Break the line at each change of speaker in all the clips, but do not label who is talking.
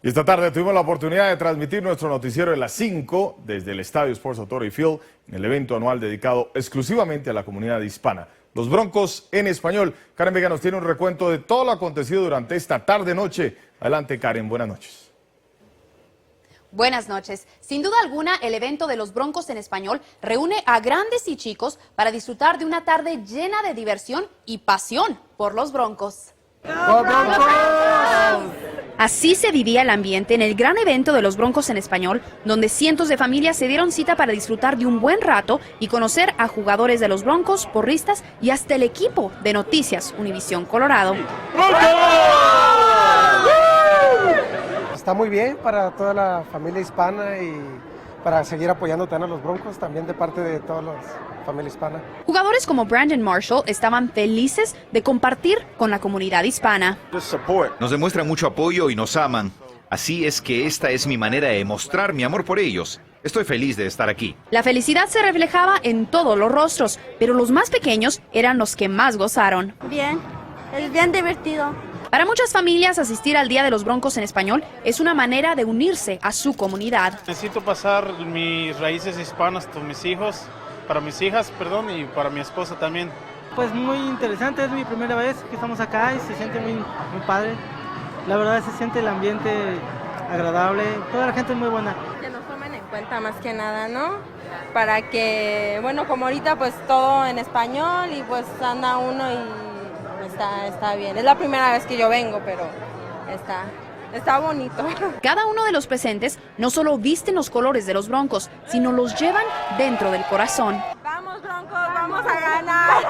Y esta tarde tuvimos la oportunidad de transmitir nuestro noticiero de las 5 desde el Estadio Sports Authority Field en el evento anual dedicado exclusivamente a la comunidad hispana. Los Broncos en español. Karen Vega nos tiene un recuento de todo lo acontecido durante esta tarde-noche. Adelante, Karen, buenas noches.
Buenas noches. Sin duda alguna, el evento de los Broncos en español reúne a grandes y chicos para disfrutar de una tarde llena de diversión y pasión por los Broncos. ¡Go Broncos! Así se vivía el ambiente en el gran evento de los Broncos en español, donde cientos de familias se dieron cita para disfrutar de un buen rato y conocer a jugadores de los Broncos, porristas y hasta el equipo de Noticias Univisión Colorado.
Está muy bien para toda la familia hispana y para seguir apoyando también a los Broncos, también de parte de toda la familia hispana.
Jugadores como Brandon Marshall estaban felices de compartir con la comunidad hispana.
Nos demuestran mucho apoyo y nos aman. Así es que esta es mi manera de mostrar mi amor por ellos. Estoy feliz de estar aquí.
La felicidad se reflejaba en todos los rostros, pero los más pequeños eran los que más gozaron.
Bien, es bien divertido.
Para muchas familias, asistir al Día de los Broncos en español es una manera de unirse a su comunidad.
Necesito pasar mis raíces hispanas con mis hijos, para mis hijas, y para mi esposa también.
Pues muy interesante, es mi primera vez que estamos acá y se siente muy padre. La verdad se siente el ambiente agradable, toda la gente es muy buena.
Que nos tomen en cuenta más que nada, ¿no? Para que, bueno, como ahorita pues todo en español y pues anda uno y está bien. Es la primera vez que yo vengo, pero está bonito.
Cada uno de los presentes no solo visten los colores de los Broncos, sino los llevan dentro del corazón.
¡Vamos, Broncos! ¡Vamos a ganar!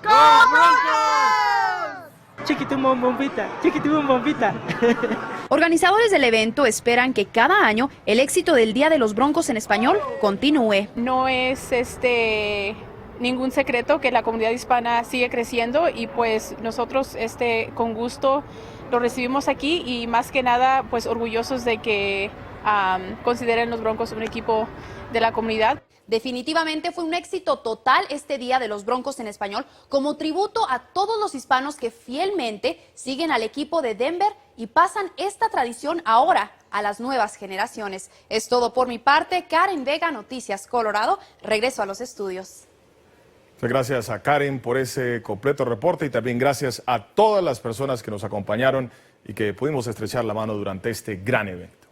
¡Go Broncos! Chiquitum bombita.
Organizadores del evento esperan que cada año el éxito del Día de los Broncos en español continúe.
No es ningún secreto que la comunidad hispana sigue creciendo y pues nosotros con gusto lo recibimos aquí y más que nada pues orgullosos de que consideren los Broncos un equipo de la comunidad.
Definitivamente fue un éxito total este Día de los Broncos en español como tributo a todos los hispanos que fielmente siguen al equipo de Denver y pasan esta tradición ahora a las nuevas generaciones. Es todo por mi parte. Karen Vega, Noticias Colorado. Regreso a los estudios.
Gracias a Karen por ese completo reporte y también gracias a todas las personas que nos acompañaron y que pudimos estrechar la mano durante este gran evento.